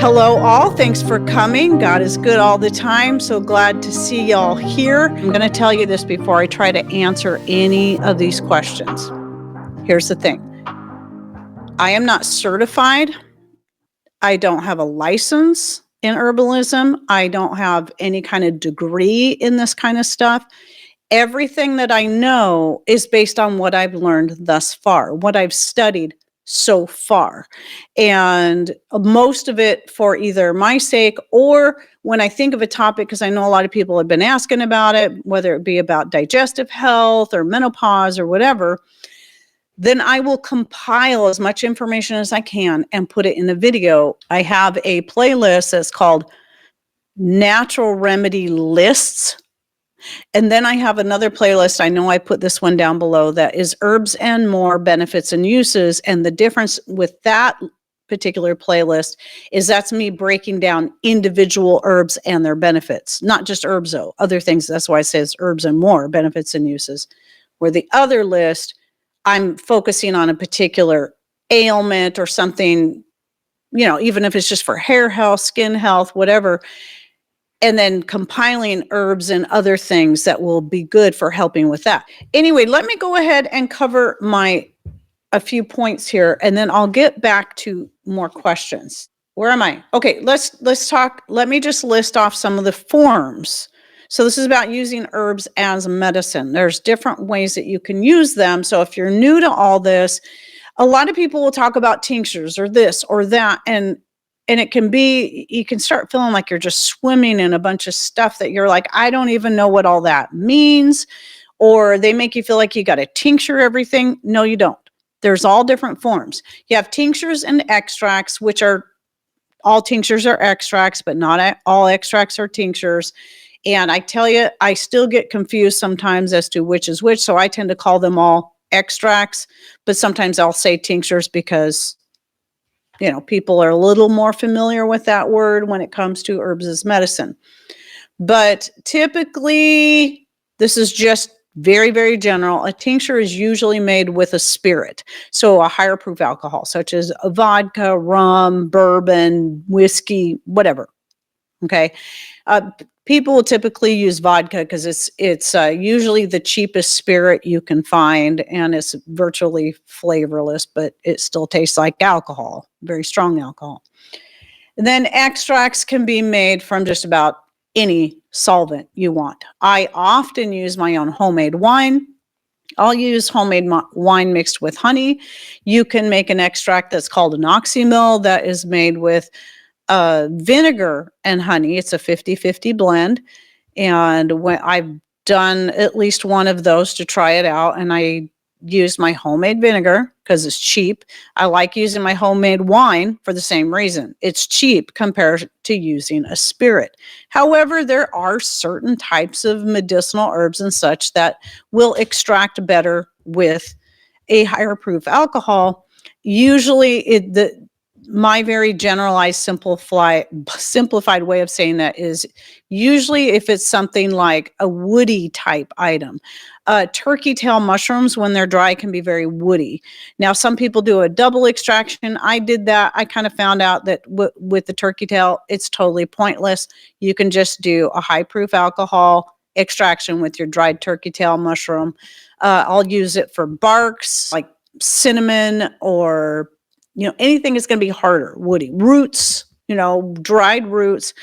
Hello, all. Thanks for coming. God is good all the time. So glad to see y'all here. I'm going to tell you this before I try to answer any of these questions. Here's the thing. I am not certified. I don't have a license in herbalism. I don't have any kind of degree in this kind of stuff. Everything that I know is based on what I've learned thus far, what I've studied so far. And most of it for either my sake or when I think of a topic, because I know a lot of people have been asking about it, whether it be about digestive health or menopause or whatever, then I will compile as much information as I can and put it in a video. I have a playlist that's called Natural Remedy Lists. And then I have another playlist. I know I put this one down below that is Herbs and More Benefits and Uses. And the difference with that particular playlist is that's me breaking down individual herbs and their benefits, not just herbs though, other things. That's why it says Herbs and More Benefits and Uses. Where the other list, I'm focusing on a particular ailment or something, even if it's just for hair health, skin health, whatever. And then compiling herbs and other things that will be good for helping with that. Anyway, let me go ahead and cover a few points here, and then I'll get back to more questions. Where am I? Okay, let's talk. Let me just list off some of the forms. So this is about using herbs as medicine. There's different ways that you can use them. So if you're new to all this, a lot of people will talk about tinctures or this or that, and it can be, you can start feeling like you're just swimming in a bunch of stuff that you're like, I don't even know what all that means. Or they make you feel like you got to tincture everything. No, you don't. There's all different forms. You have tinctures and extracts, which are, all tinctures are extracts, but not all extracts are tinctures. And I tell you, I still get confused sometimes as to which is which. So I tend to call them all extracts, but sometimes I'll say tinctures because people are a little more familiar with that word when it comes to herbs as medicine. But typically, this is just very, very general. A tincture is usually made with a spirit, so a higher proof alcohol, such as a vodka, rum, bourbon, whiskey, whatever. Okay. People will typically use vodka because it's usually the cheapest spirit you can find, and it's virtually flavorless, but it still tastes like alcohol, very strong alcohol. And then extracts can be made from just about any solvent you want. I often use my own homemade wine. I'll use homemade wine mixed with honey. You can make an extract that's called an oxymel that is made with vinegar and honey. It's a 50-50 blend. And when I've done at least one of those to try it out, and I use my homemade vinegar because it's cheap. I like using my homemade wine for the same reason. It's cheap compared to using a spirit. However, there are certain types of medicinal herbs and such that will extract better with a higher proof alcohol. Usually my very generalized, simplified way of saying that is usually if it's something like a woody type item. Turkey tail mushrooms, when they're dry, can be very woody. Now, some people do a double extraction. I did that. I kind of found out that with the turkey tail, it's totally pointless. You can just do a high proof alcohol extraction with your dried turkey tail mushroom. I'll use it for barks like cinnamon or anything is going to be harder, woody. Roots, dried roots.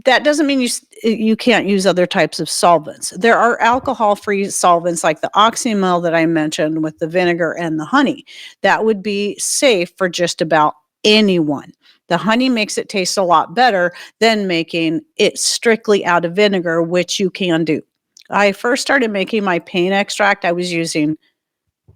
That doesn't mean you can't use other types of solvents. There are alcohol-free solvents like the oxymel that I mentioned with the vinegar and the honey. That would be safe for just about anyone. The honey makes it taste a lot better than making it strictly out of vinegar, which you can do. I first started making my pain extract. I was using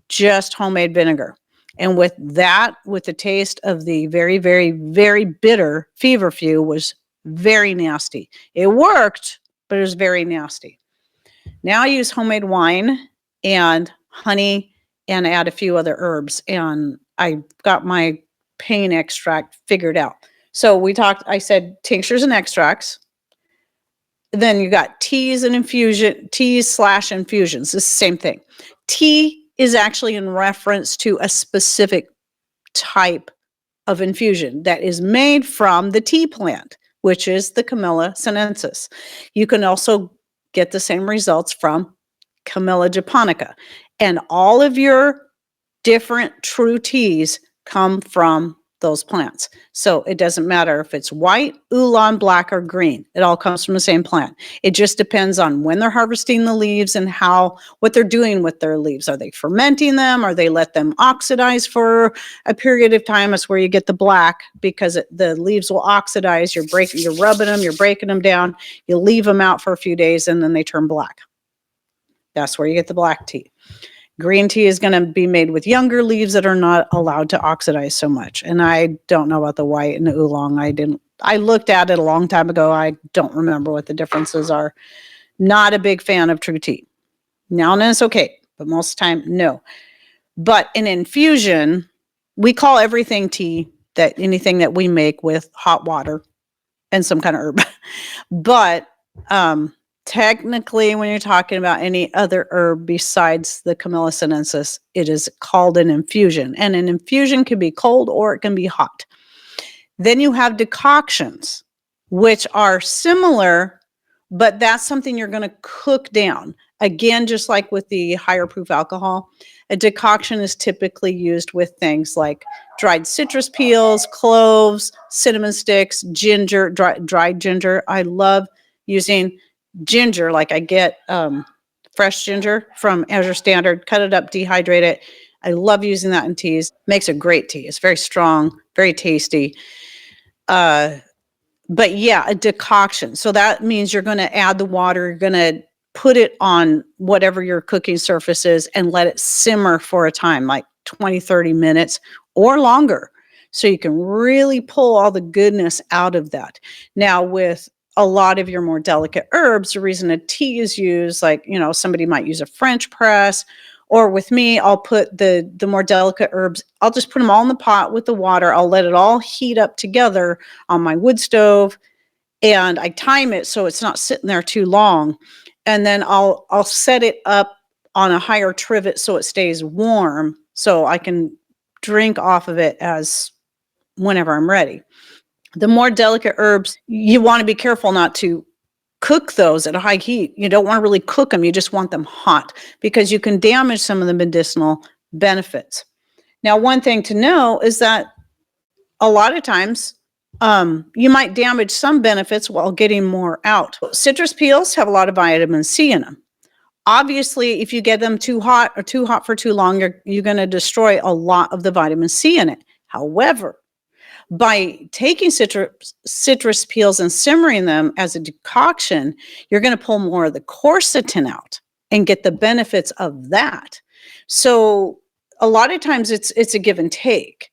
just homemade vinegar. And with the taste of the very, very, very bitter feverfew was very nasty. It worked, but it was very nasty. Now I use homemade wine and honey and add a few other herbs. And I got my pain extract figured out. So I said tinctures and extracts. Then you got teas and infusions. It's the same thing. Tea is actually in reference to a specific type of infusion that is made from the tea plant, which is the Camellia sinensis. You can also get the same results from Camellia japonica. And all of your different true teas come from those plants. So it doesn't matter if it's white, oolong, black, or green. It all comes from the same plant. It just depends on when they're harvesting the leaves and what they're doing with their leaves. Are they fermenting them? Or they let them oxidize for a period of time? That's where you get the black, because the leaves will oxidize. You're rubbing them, you're breaking them down. You leave them out for a few days and then they turn black. That's where you get the black tea. Green tea is going to be made with younger leaves that are not allowed to oxidize so much. And I don't know about the white and the oolong. I looked at it a long time ago. I don't remember what the differences are. Not a big fan of true tea. Now and then it's okay, but most of the time, no. But in infusion, we call everything tea, anything that we make with hot water and some kind of herb. But technically, when you're talking about any other herb besides the Camellia sinensis, it is called an infusion. And an infusion can be cold or it can be hot. Then you have decoctions, which are similar, but that's something you're going to cook down. Again, just like with the higher proof alcohol, a decoction is typically used with things like dried citrus peels, cloves, cinnamon sticks, ginger, dried ginger. I love using ginger. Like I get fresh ginger from Azure Standard, cut it up, dehydrate it. I love using that in teas. Makes a great tea. It's very strong, very tasty. But yeah, a decoction. So that means you're going to add the water, you're going to put it on whatever your cooking surface is and let it simmer for a time, like 20, 30 minutes or longer. So you can really pull all the goodness out of that. Now with a lot of your more delicate herbs, the reason a tea is used, like, somebody might use a French press, or with me, I'll put the more delicate herbs, I'll just put them all in the pot with the water. I'll let it all heat up together on my wood stove, and I time it so it's not sitting there too long. And then I'll set it up on a higher trivet so it stays warm, so I can drink off of it as whenever I'm ready. The more delicate herbs, you want to be careful not to cook those at a high heat. You don't want to really cook them. You just want them hot, because you can damage some of the medicinal benefits. Now, one thing to know is that a lot of times you might damage some benefits while getting more out. Citrus peels have a lot of vitamin C in them. Obviously, if you get them too hot or too hot for too long, you're going to destroy a lot of the vitamin C in it. However, by taking citrus peels and simmering them as a decoction, you're going to pull more of the quercetin out and get the benefits of that. So a lot of times it's a give and take.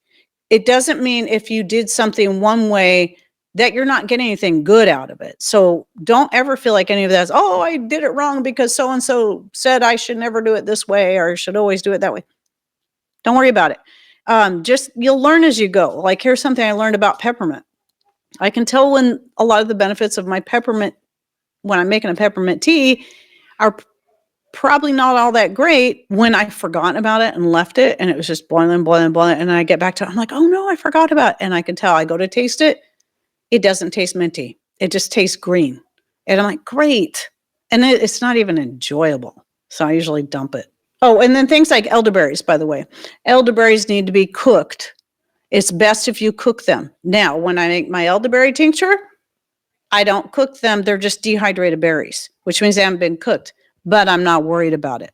It doesn't mean if you did something one way that you're not getting anything good out of it. So don't ever feel like any of that's, oh, I did it wrong because so-and-so said I should never do it this way or should always do it that way. Don't worry about it. Just you'll learn as you go. Like here's something I learned about peppermint. I can tell when a lot of the benefits of my peppermint, when I'm making a peppermint tea, are probably not all that great when I've forgotten about it and left it and it was just boiling. And then I get back to it. I'm like, oh no, I forgot about it. And I can tell. I go to taste it. It doesn't taste minty. It just tastes green. And I'm like, great. And it's not even enjoyable. So I usually dump it. Oh, and then things like elderberries, by the way. Elderberries need to be cooked. It's best if you cook them. Now, when I make my elderberry tincture, I don't cook them. They're just dehydrated berries, which means they haven't been cooked. But I'm not worried about it.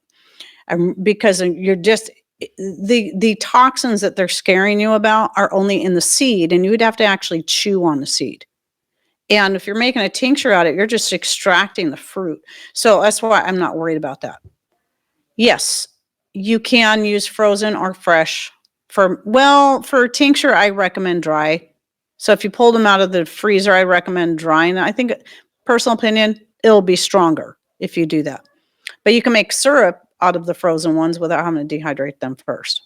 Because you're just, the toxins that they're scaring you about are only in the seed, and you would have to actually chew on the seed. And if you're making a tincture out of it, you're just extracting the fruit. So that's why I'm not worried about that. Yes, you can use frozen or fresh. For tincture, I recommend dry. So if you pull them out of the freezer, I recommend drying. I think, personal opinion, it'll be stronger if you do that. But you can make syrup out of the frozen ones without having to dehydrate them first.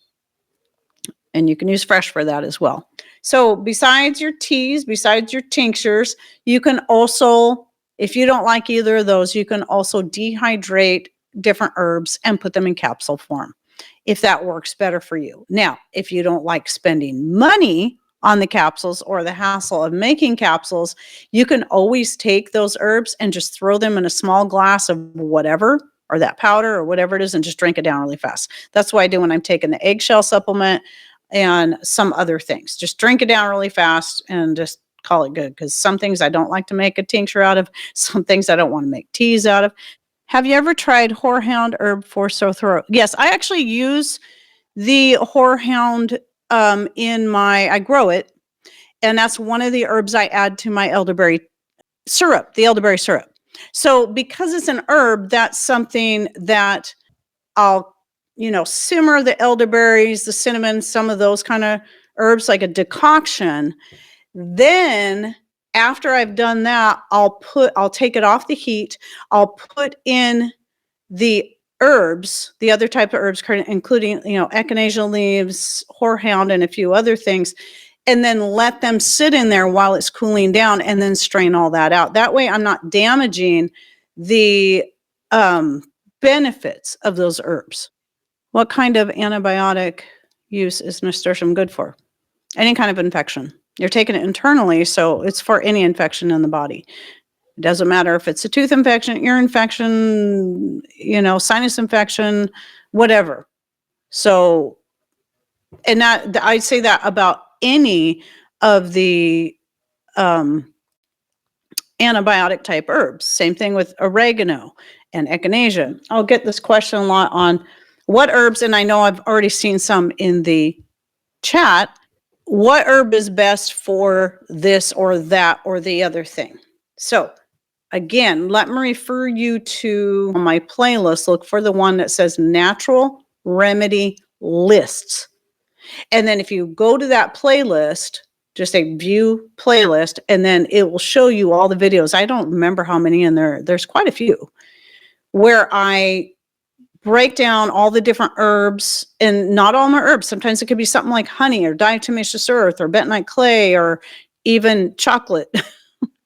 And you can use fresh for that as well. So besides your teas, besides your tinctures, you can also, if you don't like either of those, you can also dehydrate different herbs and put them in capsule form, if that works better for you. Now, if you don't like spending money on the capsules or the hassle of making capsules, you can always take those herbs and just throw them in a small glass of whatever, or that powder or whatever it is, and just drink it down really fast. That's what I do when I'm taking the eggshell supplement and some other things. Just drink it down really fast and just call it good, because some things I don't like to make a tincture out of, some things I don't want to make teas out of. Have you ever tried horehound herb for sore throat? Yes, I actually use the horehound I grow it, and that's one of the herbs I add to my elderberry syrup, the elderberry syrup. So because it's an herb, that's something that I'll, simmer the elderberries, the cinnamon, some of those kind of herbs, like a decoction. Then after I've done that, I'll take it off the heat. I'll put in the herbs, the other type of herbs, including, echinacea leaves, horehound, and a few other things, and then let them sit in there while it's cooling down, and then strain all that out. That way I'm not damaging the benefits of those herbs. What kind of antibiotic use is nasturtium good for? Any kind of infection. You're taking it internally, so it's for any infection in the body. It doesn't matter if it's a tooth infection, ear infection, sinus infection, whatever. So, and that I'd say that about any of the antibiotic type herbs. Same thing with oregano and echinacea. I'll get this question a lot on what herbs, and I know I've already seen some in the chat. What herb is best for this or that or the other thing? So again, let me refer you to my playlist. Look for the one that says Natural Remedy Lists. And then if you go to that playlist, just say view playlist, and then it will show you all the videos. I don't remember how many in there. There's quite a few where I break down all the different herbs, and not all my herbs. Sometimes it could be something like honey or diatomaceous earth or bentonite clay or even chocolate,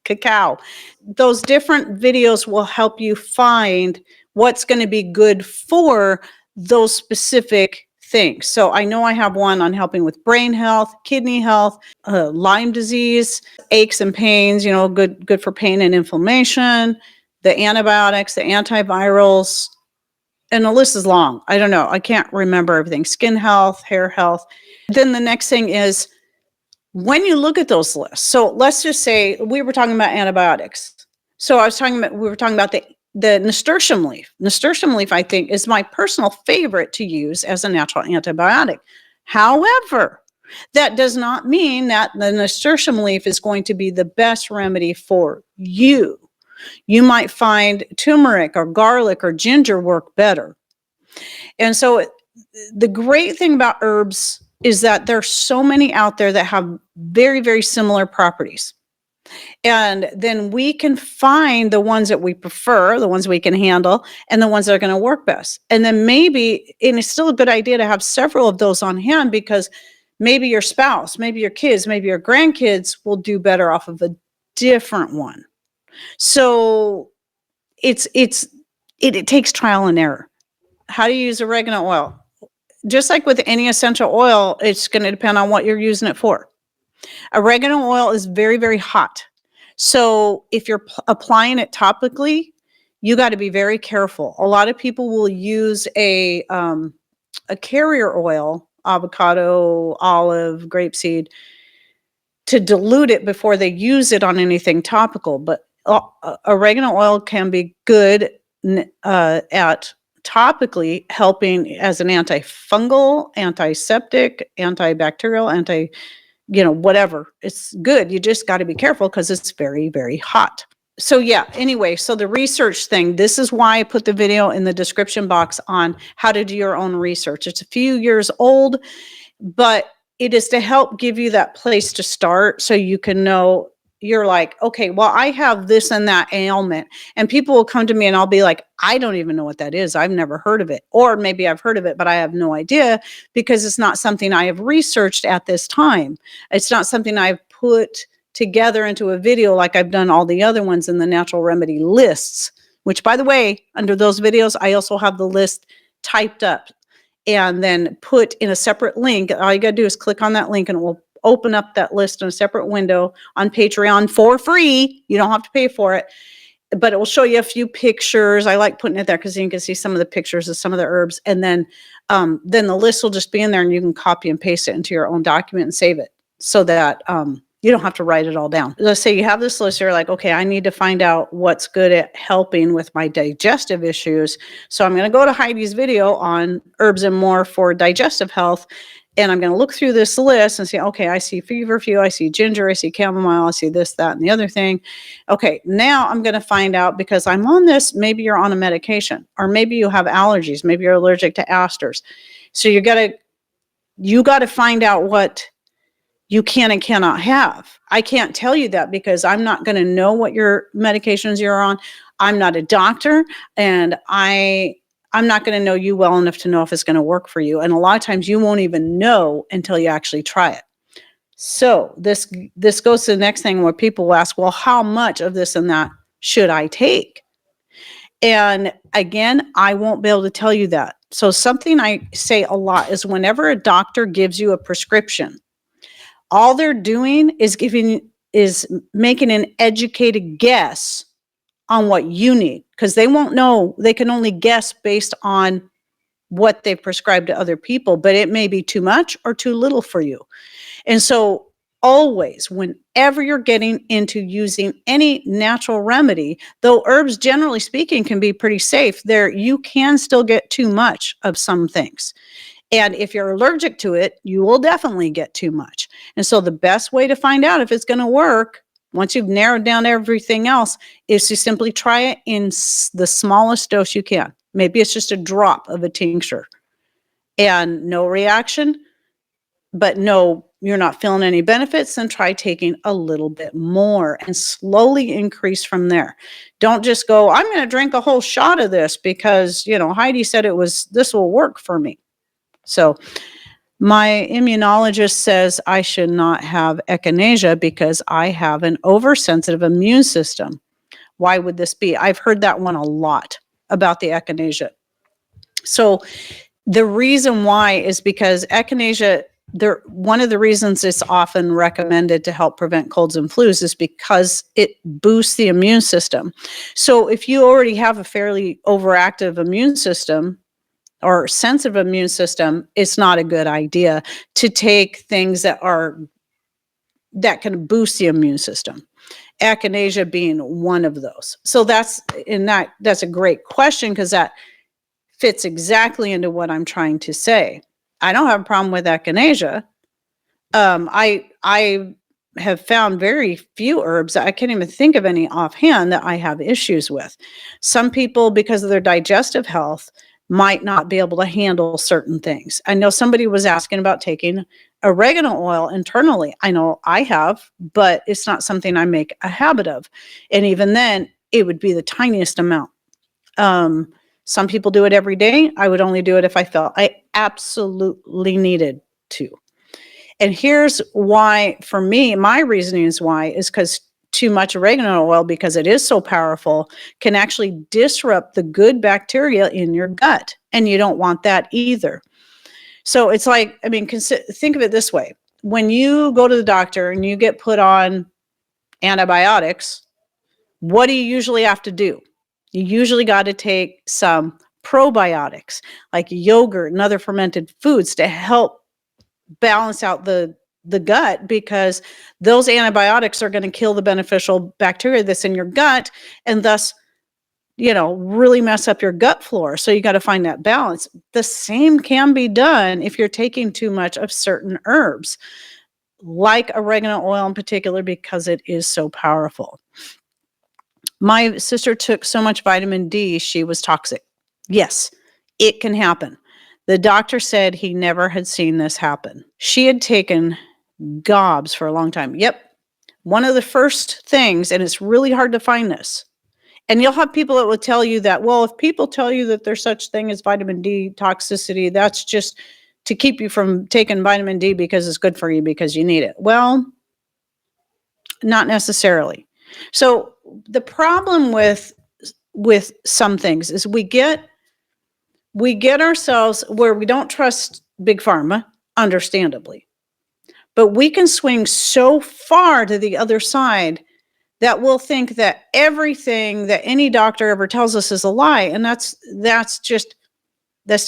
cacao. Those different videos will help you find what's going to be good for those specific things. So I know I have one on helping with brain health, kidney health, Lyme disease, aches and pains, good for pain and inflammation, the antibiotics, the antivirals, and the list is long. I don't know. I can't remember everything. Skin health, hair health. Then the next thing is when you look at those lists. So let's just say we were talking about antibiotics. So we were talking about the nasturtium leaf. Nasturtium leaf, I think, is my personal favorite to use as a natural antibiotic. However, that does not mean that the nasturtium leaf is going to be the best remedy for you. You might find turmeric or garlic or ginger work better. And so the great thing about herbs is that there's so many out there that have very, very similar properties. And then we can find the ones that we prefer, the ones we can handle, and the ones that are going to work best. And then maybe, and it's still a good idea to have several of those on hand, because maybe your spouse, maybe your kids, maybe your grandkids will do better off of a different one. So it takes trial and error. How do you use oregano oil? Just like with any essential oil, it's going to depend on what you're using it for. Oregano oil is very, very hot. So if you're applying it topically, you got to be very careful. A lot of people will use a carrier oil, avocado, olive, grapeseed, to dilute it before they use it on anything topical. But oregano oil can be good at topically helping as an antifungal, antiseptic, antibacterial, whatever. It's good. You just got to be careful because it's very, very hot. So yeah, anyway, so the research thing, this is why I put the video in the description box on how to do your own research. It's a few years old, but it is to help give you that place to start so you can know. You're like, okay, well, I have this and that ailment. And people will come to me and I'll be like, I don't even know what that is. I've never heard of it. Or maybe I've heard of it, but I have no idea because it's not something I have researched at this time. It's not something I've put together into a video like I've done all the other ones in the natural remedy lists, which, by the way, under those videos, I also have the list typed up and then put in a separate link. All you got to do is click on that link and it will open up that list in a separate window on Patreon for free. You don't have to pay for it, but it will show you a few pictures. I like putting it there because you can see some of the pictures of some of the herbs. And then the list will just be in there, and you can copy and paste it into your own document and save it so that you don't have to write it all down. Let's say you have this list. You're like, okay, I need to find out what's good at helping with my digestive issues. So I'm going to go to Heidi's video on herbs and more for digestive health. And I'm going to look through this list and say, okay, I see feverfew, I see ginger, I see chamomile, I see this, that, and the other thing. Okay, now I'm going to find out, because I'm on this, maybe you're on a medication, or maybe you have allergies, maybe you're allergic to asters. So you got to find out what you can and cannot have. I can't tell you that because I'm not going to know what your medications you're on. I'm not a doctor, and I'm not going to know you well enough to know if it's going to work for you. And a lot of times you won't even know until you actually try it. So this goes to the next thing where people will ask, well, how much of this and that should I take? And again, I won't be able to tell you that. So something I say a lot is whenever a doctor gives you a prescription, all they're doing is making an educated guess on what you need, because they won't know. They can only guess based on what they've prescribed to other people, but it may be too much or too little for you. And so always, whenever you're getting into using any natural remedy, though herbs, generally speaking, can be pretty safe, you can still get too much of some things. And if you're allergic to it, you will definitely get too much. And so the best way to find out if it's going to work, once you've narrowed down everything else, is to simply try it in the smallest dose you can. Maybe it's just a drop of a tincture and no reaction, but no, you're not feeling any benefits, then try taking a little bit more and slowly increase from there. Don't just go, I'm going to drink a whole shot of this because, Heidi said this will work for me. So my immunologist says I should not have echinacea because I have an oversensitive immune system. Why would this be? I've heard that one a lot about the echinacea. So the reason why is because echinacea, one of the reasons it's often recommended to help prevent colds and flus is because it boosts the immune system. So if you already have a fairly overactive immune system, or sensitive immune system, it's not a good idea to take things that can boost the immune system. Echinacea being one of those. So that's a great question, because that fits exactly into what I'm trying to say. I don't have a problem with echinacea. I have found very few herbs. I can't even think of any offhand that I have issues with. Some people, because of their digestive health, might not be able to handle certain things. I know somebody was asking about taking oregano oil internally. I know I have, but it's not something I make a habit of. And even then, it would be the tiniest amount. Some people do it every day. I would only do it if I felt I absolutely needed to. And here's why, for me, my reasoning is why is because too much oregano oil, because it is so powerful, can actually disrupt the good bacteria in your gut. And you don't want that either. So it's like, think of it this way. When you go to the doctor and you get put on antibiotics, what do you usually have to do? You usually got to take some probiotics like yogurt and other fermented foods to help balance out the gut, because those antibiotics are going to kill the beneficial bacteria that's in your gut and thus, really mess up your gut flora. So you got to find that balance. The same can be done if you're taking too much of certain herbs, like oregano oil in particular, because it is so powerful. My sister took so much vitamin D, she was toxic. Yes, it can happen. The doctor said he never had seen this happen. She had taken gobs for a long time. Yep. One of the first things, and it's really hard to find this, and you'll have people that will tell you that, well, if people tell you that there's such thing as vitamin D toxicity, that's just to keep you from taking vitamin D because it's good for you because you need it. Well, not necessarily. So the problem with some things is we get ourselves where we don't trust big pharma, understandably. But we can swing so far to the other side that we'll think that everything that any doctor ever tells us is a lie. And that's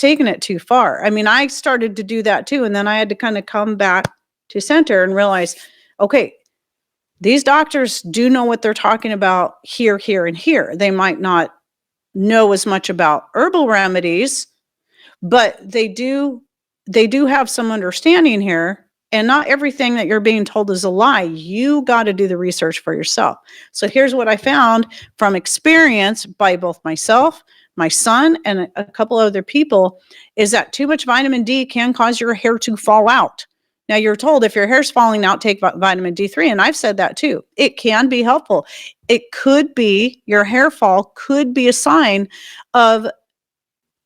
taking it too far. I mean, I started to do that too. And then I had to kind of come back to center and realize, okay, these doctors do know what they're talking about here, here, and here. They might not know as much about herbal remedies, but they do have some understanding here. And not everything that you're being told is a lie. You got to do the research for yourself. So here's what I found from experience by both myself, my son, and a couple other people, is that too much vitamin D can cause your hair to fall out. Now, you're told if your hair's falling out, take vitamin D3. And I've said that too. It can be helpful. It could be, your hair fall could be a sign of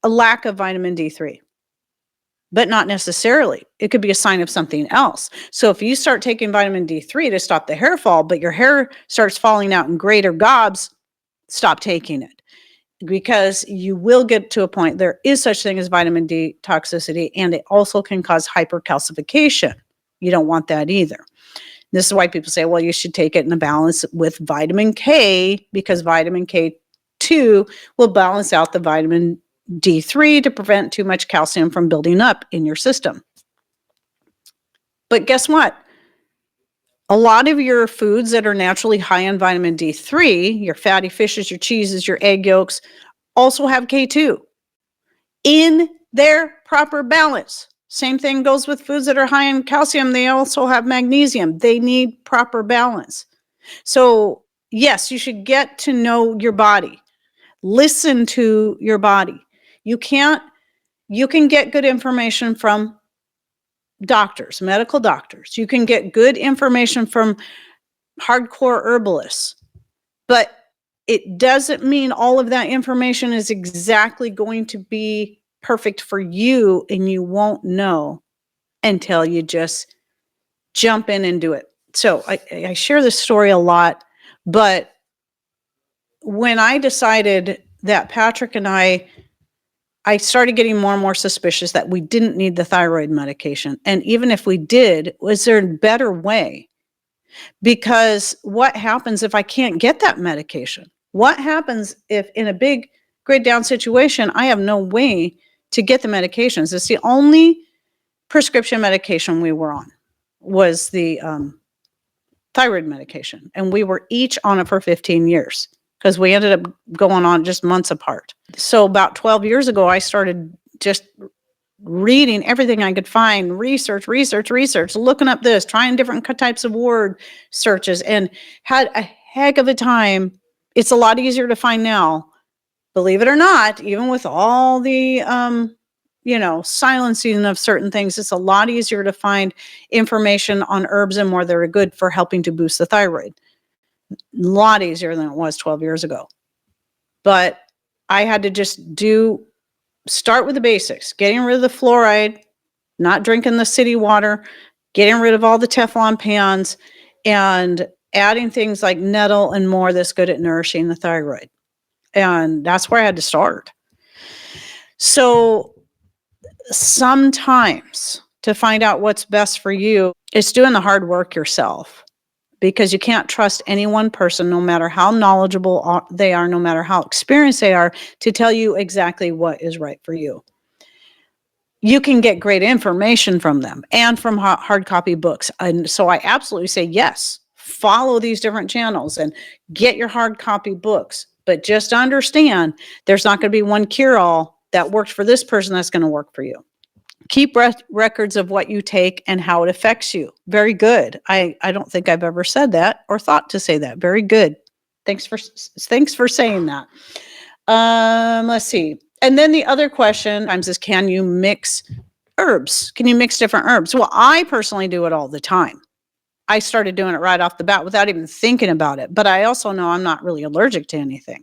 a lack of vitamin D3. But not necessarily. It could be a sign of something else. So if you start taking vitamin D3 to stop the hair fall, but your hair starts falling out in greater gobs, stop taking it. Because you will get to a point, there is such thing as vitamin D toxicity, and it also can cause hypercalcification. You don't want that either. This is why people say, well, you should take it in a balance with vitamin K, because vitamin K2 will balance out the vitamin D3 to prevent too much calcium from building up in your system. But guess what? A lot of your foods that are naturally high in vitamin D3, your fatty fishes, your cheeses, your egg yolks, also have K2 in their proper balance. Same thing goes with foods that are high in calcium. They also have magnesium. They need proper balance. So yes, you should get to know your body. Listen to your body. You can get good information from doctors, medical doctors. You can get good information from hardcore herbalists, but it doesn't mean all of that information is exactly going to be perfect for you, and you won't know until you just jump in and do it. So I share this story a lot, but when I decided that Patrick and I started getting more and more suspicious that we didn't need the thyroid medication. And even if we did, was there a better way? Because what happens if I can't get that medication? What happens if in a big grade down situation, I have no way to get the medications? It's the only prescription medication we were on was the thyroid medication. And we were each on it for 15 years. Because we ended up going on just months apart. So about 12 years ago, I started just reading everything I could find, research, looking up this, trying different types of word searches, and had a heck of a time. It's a lot easier to find now, believe it or not, even with all the, silencing of certain things. It's a lot easier to find information on herbs and more that are good for helping to boost the thyroid. A lot easier than it was 12 years ago. But I had to just start with the basics, getting rid of the fluoride, not drinking the city water, getting rid of all the Teflon pans, and adding things like nettle and more that's good at nourishing the thyroid. And that's where I had to start. So sometimes to find out what's best for you, it's doing the hard work yourself. Because you can't trust any one person, no matter how knowledgeable they are, no matter how experienced they are, to tell you exactly what is right for you. You can get great information from them and from hard copy books. And so I absolutely say, yes, follow these different channels and get your hard copy books. But just understand, there's not going to be one cure-all that worked for this person that's going to work for you. Keep records of what you take and how it affects you. Very good. I don't think I've ever said that or thought to say that. Very good. Thanks for saying that. Let's see. And then the other question is, can you mix herbs? Can you mix different herbs? Well, I personally do it all the time. I started doing it right off the bat without even thinking about it. But I also know I'm not really allergic to anything.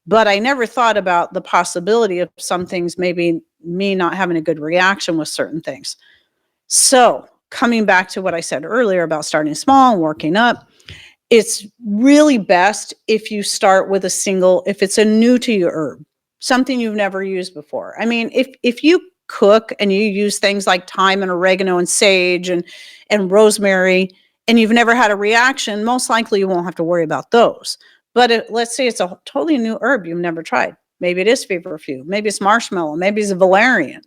But I never thought about the possibility of some things, maybe me not having a good reaction with certain things. So coming back to what I said earlier about starting small and working up, it's really best if you start with if it's a new to your herb, something you've never used before. I mean, if you cook and you use things like thyme and oregano and sage and rosemary, and you've never had a reaction, most likely you won't have to worry about those. But let's say it's a totally new herb you've never tried. Maybe it is feverfew. Maybe it's marshmallow. Maybe it's a valerian,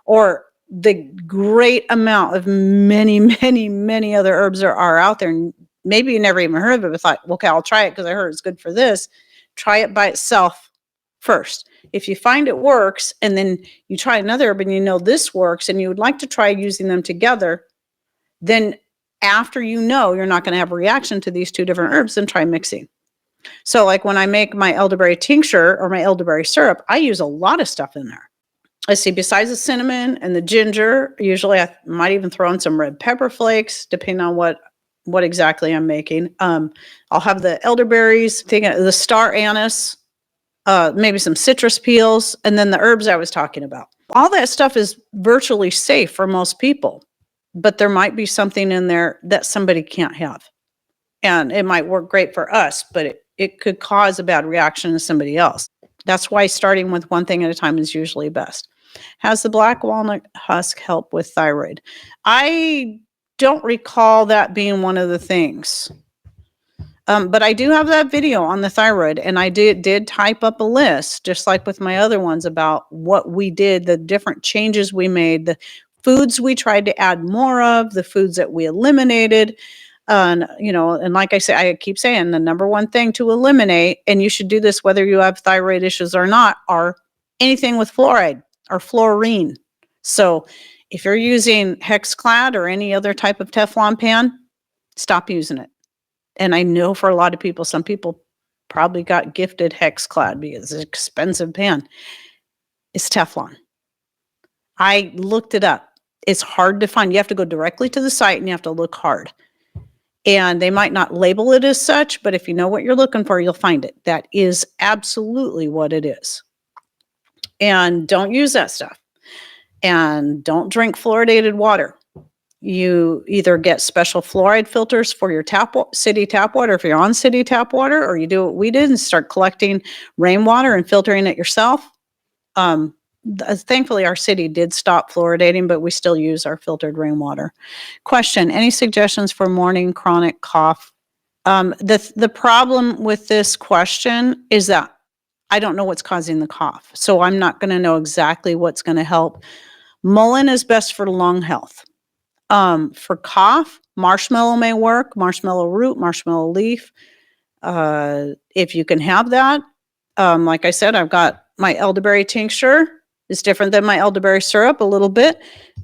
or the great amount of many, many, many other herbs there are out there. And maybe you never even heard of it, but thought, okay, I'll try it because I heard it's good for this. Try it by itself first. If you find it works, and then you try another herb and you know this works, and you would like to try using them together, then after you know you're not going to have a reaction to these two different herbs, then try mixing. So like when I make my elderberry tincture or my elderberry syrup, I use a lot of stuff in there. Let's see, besides the cinnamon and the ginger, usually I might even throw in some red pepper flakes, depending on what exactly I'm making. I'll have the elderberries, the star anise, maybe some citrus peels, and then the herbs I was talking about. All that stuff is virtually safe for most people, but there might be something in there that somebody can't have. And it might work great for us, but it could cause a bad reaction to somebody else. That's why starting with one thing at a time is usually best. Has the black walnut husk help with thyroid? I don't recall that being one of the things. But I do have that video on the thyroid, and I did type up a list, just like with my other ones, about what we did, the different changes we made, the foods we tried to add more of, the foods that we eliminated. And like I say, I keep saying the number one thing to eliminate, and you should do this whether you have thyroid issues or not, are anything with fluoride or fluorine. So if you're using Hexclad or any other type of Teflon pan, stop using it. And I know for a lot of people, some people probably got gifted Hexclad because it's an expensive pan. It's Teflon. I looked it up. It's hard to find. You have to go directly to the site and you have to look hard. And they might not label it as such, but if you know what you're looking for, you'll find it. That is absolutely what it is. And don't use that stuff. And don't drink fluoridated water. You either get special fluoride filters for your city tap water if you're on city tap water, or you do what we did and start collecting rainwater and filtering it yourself. Thankfully, our city did stop fluoridating, but we still use our filtered rainwater. Question, any suggestions for morning chronic cough? The problem with this question is that I don't know what's causing the cough, so I'm not going to know exactly what's going to help. Mullein is best for lung health. For cough, marshmallow may work, marshmallow root, marshmallow leaf. If you can have that, like I said, I've got my elderberry tincture. It's different than my elderberry syrup a little bit,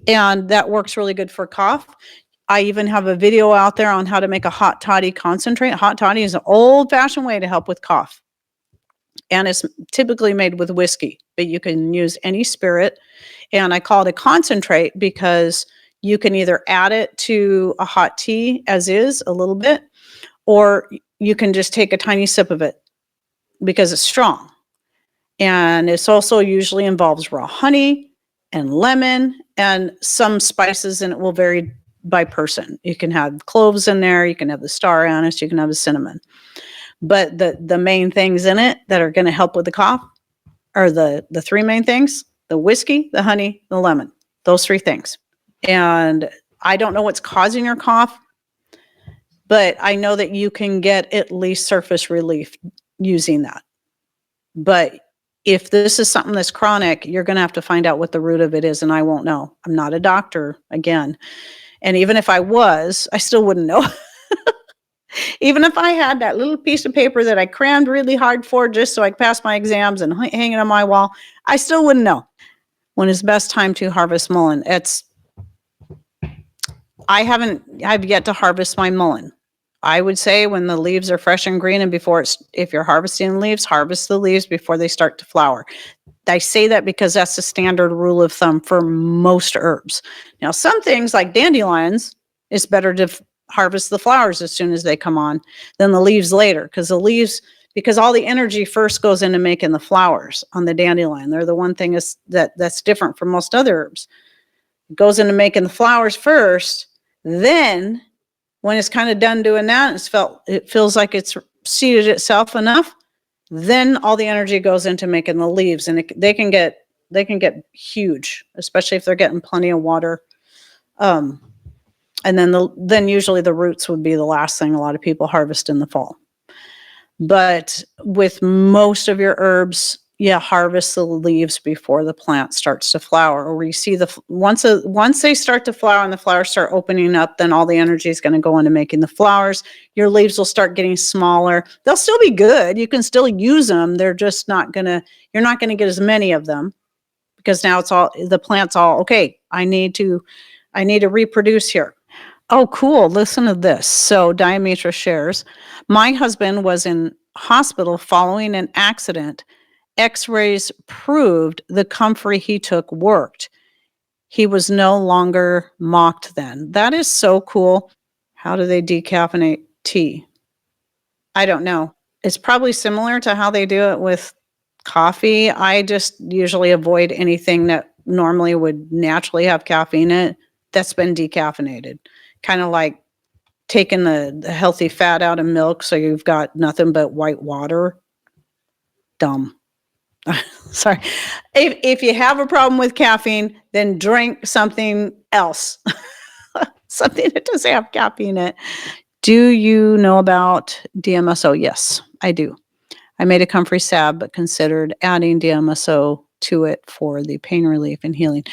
and that works really good for cough. I even have a video out there on how to make a hot toddy concentrate. Hot toddy is an old-fashioned way to help with cough, and it's typically made with whiskey, but you can use any spirit. And I call it a concentrate because you can either add it to a hot tea as is a little bit, or you can just take a tiny sip of it because it's strong. And it's also usually involves raw honey and lemon and some spices, and it will vary by person. You can have cloves in there, you can have the star anise, you can have the cinnamon. But the main things in it that are going to help with the cough are the three main things: the whiskey, the honey, the lemon. Those three things. And I don't know what's causing your cough, but I know that you can get at least surface relief using that. But if this is something that's chronic, you're going to have to find out what the root of it is, and I won't know. I'm not a doctor, again. And even if I was, I still wouldn't know. Even if I had that little piece of paper that I crammed really hard for just so I could pass my exams and hang it on my wall, I still wouldn't know. When is the best time to harvest mullein? I've yet to harvest my mullein. I would say when the leaves are fresh and green, and if you're harvesting leaves, harvest the leaves before they start to flower. I say that because that's the standard rule of thumb for most herbs. Now, some things like dandelions, it's better to harvest the flowers as soon as they come on than the leaves later, because all the energy first goes into making the flowers on the dandelion. They're the one thing that's different from most other herbs. It goes into making the flowers first, then when it's kind of done doing that, it feels like it's seeded itself enough, then all the energy goes into making the leaves, and they can get get huge, especially if they're getting plenty of water. Um, and then usually the roots would be the last thing a lot of people harvest in the fall. But with most of your herbs, harvest the leaves before the plant starts to flower. Or you see once they start to flower and the flowers start opening up, then all the energy is going to go into making the flowers. Your leaves will start getting smaller. They'll still be good. You can still use them. They're just not gonna. You're not going to get as many of them because now the plant's all okay. I need to reproduce here. Oh, cool. Listen to this. So Diametra shares, my husband was in hospital following an accident. X-rays proved the comfrey he took worked. He was no longer mocked then. That is so cool. How do they decaffeinate tea? I don't know. It's probably similar to how they do it with coffee. I just usually avoid anything that normally would naturally have caffeine in it that's been decaffeinated. Kind of like taking the healthy fat out of milk so you've got nothing but white water. Dumb. Sorry. If you have a problem with caffeine, then drink something else. Something that doesn't have caffeine in it. Do you know about DMSO? Yes, I do. I made a comfrey salve, but considered adding DMSO to it for the pain relief and healing.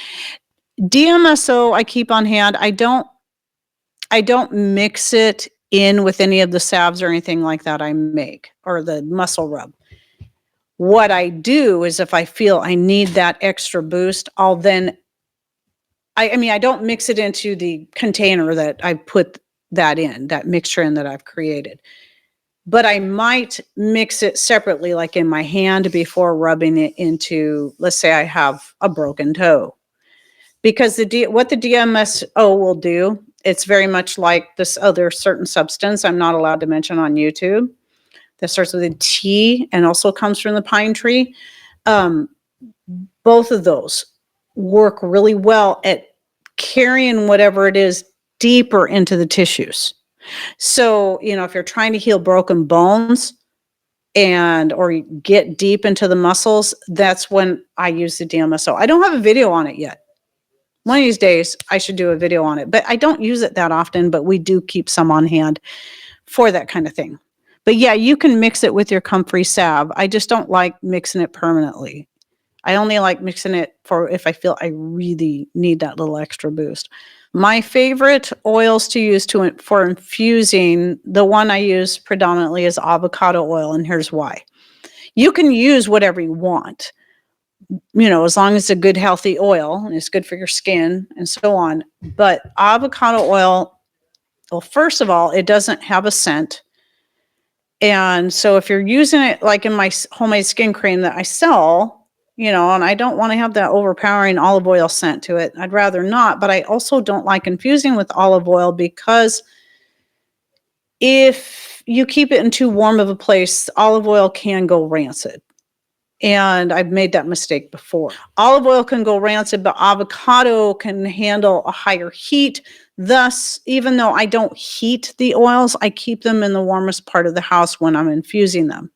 DMSO I keep on hand. I don't mix it in with any of the salves or anything like that I make, or the muscle rub. What I do is if I feel I need that extra boost, I don't mix it into the container that I put that mixture in that I've created. But I might mix it separately, like in my hand before rubbing it into, let's say I have a broken toe. Because what the DMSO will do, it's very much like this other certain substance I'm not allowed to mention on YouTube that starts with a T and also comes from the pine tree. Both of those work really well at carrying whatever it is deeper into the tissues. So, if you're trying to heal broken bones or get deep into the muscles, that's when I use the DMSO. I don't have a video on it yet. One of these days I should do a video on it, but I don't use it that often, but we do keep some on hand for that kind of thing. But yeah, you can mix it with your comfrey salve. I just don't like mixing it permanently. I only like mixing it for if I feel I really need that little extra boost. My favorite oils to use for infusing, the one I use predominantly is avocado oil, and here's why. You can use whatever you want, as long as it's a good, healthy oil and it's good for your skin and so on. But avocado oil, well, first of all, it doesn't have a scent. And so if you're using it like in my homemade skin cream that I sell, and I don't want to have that overpowering olive oil scent to it, I'd rather not. But I also don't like infusing with olive oil because if you keep it in too warm of a place, olive oil can go rancid. And I've made that mistake before. Olive oil can go rancid, but avocado can handle a higher heat. Thus, even though I don't heat the oils, I keep them in the warmest part of the house when I'm infusing them.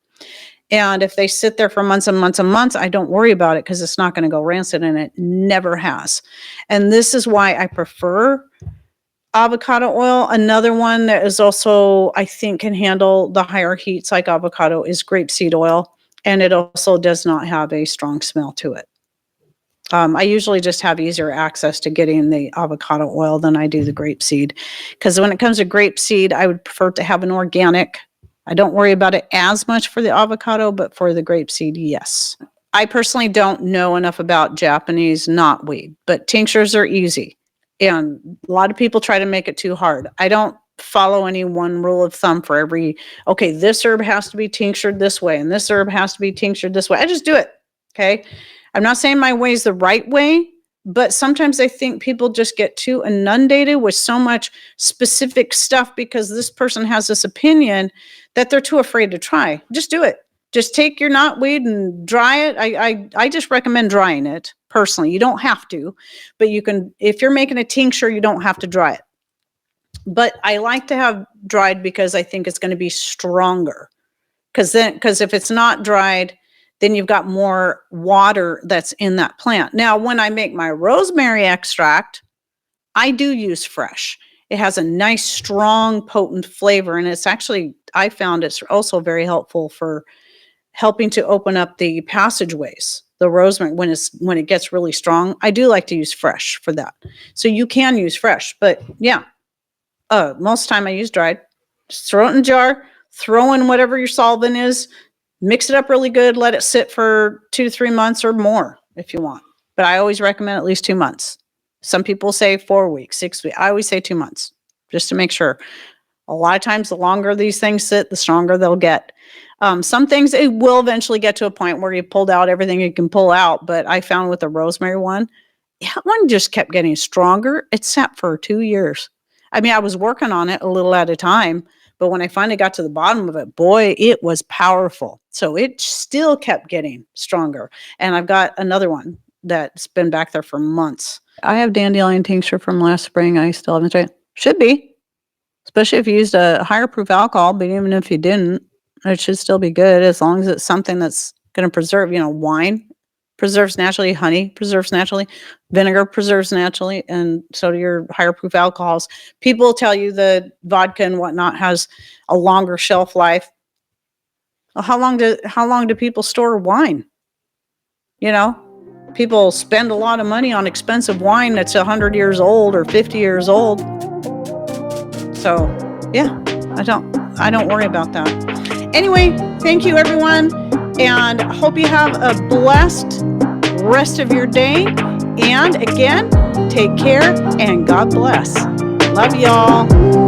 And if they sit there for months and months and months, I don't worry about it because it's not going to go rancid, and it never has. And this is why I prefer avocado oil. Another one that is also, I think, can handle the higher heats like avocado is grapeseed oil. And it also does not have a strong smell to it. I usually just have easier access to getting the avocado oil than I do the grapeseed. Because when it comes to grapeseed, I would prefer to have an organic. I don't worry about it as much for the avocado, but for the grapeseed, yes. I personally don't know enough about Japanese knotweed, but tinctures are easy. And a lot of people try to make it too hard. I don't follow any one rule of thumb for okay, this herb has to be tinctured this way and this herb has to be tinctured this way. I just do it. Okay. I'm not saying my way is the right way, but sometimes I think people just get too inundated with so much specific stuff because this person has this opinion that they're too afraid to try. Just do it. Just take your knotweed and dry it. I just recommend drying it personally. You don't have to, but you can, if you're making a tincture, you don't have to dry it. But I like to have dried because I think it's going to be stronger. Because if it's not dried, then you've got more water that's in that plant. Now, when I make my rosemary extract, I do use fresh. It has a nice, strong, potent flavor. And it's actually, I found it's also very helpful for helping to open up the passageways. The rosemary, when it gets really strong, I do like to use fresh for that. So you can use fresh, but yeah, most time I use dried. Just throw it in a jar, throw in whatever your solvent is, mix it up really good, let it sit for 2 to 3 months or more if you want. But I always recommend at least 2 months. Some people say 4 weeks, 6 weeks. I always say 2 months, just to make sure. A lot of times, the longer these things sit, the stronger they'll get. Some things, it will eventually get to a point where you pulled out everything you can pull out. But I found with the rosemary one, that one just kept getting stronger. It sat for 2 years. I mean, I was working on it a little at a time, but when I finally got to the bottom of it, boy, it was powerful. So it still kept getting stronger. And I've got another one that's been back there for months. I have dandelion tincture from last spring. I still haven't tried. Should be, especially if you used a higher proof alcohol, but even if you didn't, it should still be good as long as it's something that's going to preserve. Wine preserves naturally, honey preserves naturally, vinegar preserves naturally, and so do your higher proof alcohols. People tell you the vodka and whatnot has a longer shelf life. Well, how long do people store wine? People spend a lot of money on expensive wine that's 100 years old or 50 years old. So, yeah, I don't worry about that. Anyway, thank you, everyone, and hope you have a blessed rest of your day. And again, take care and God bless. Love y'all.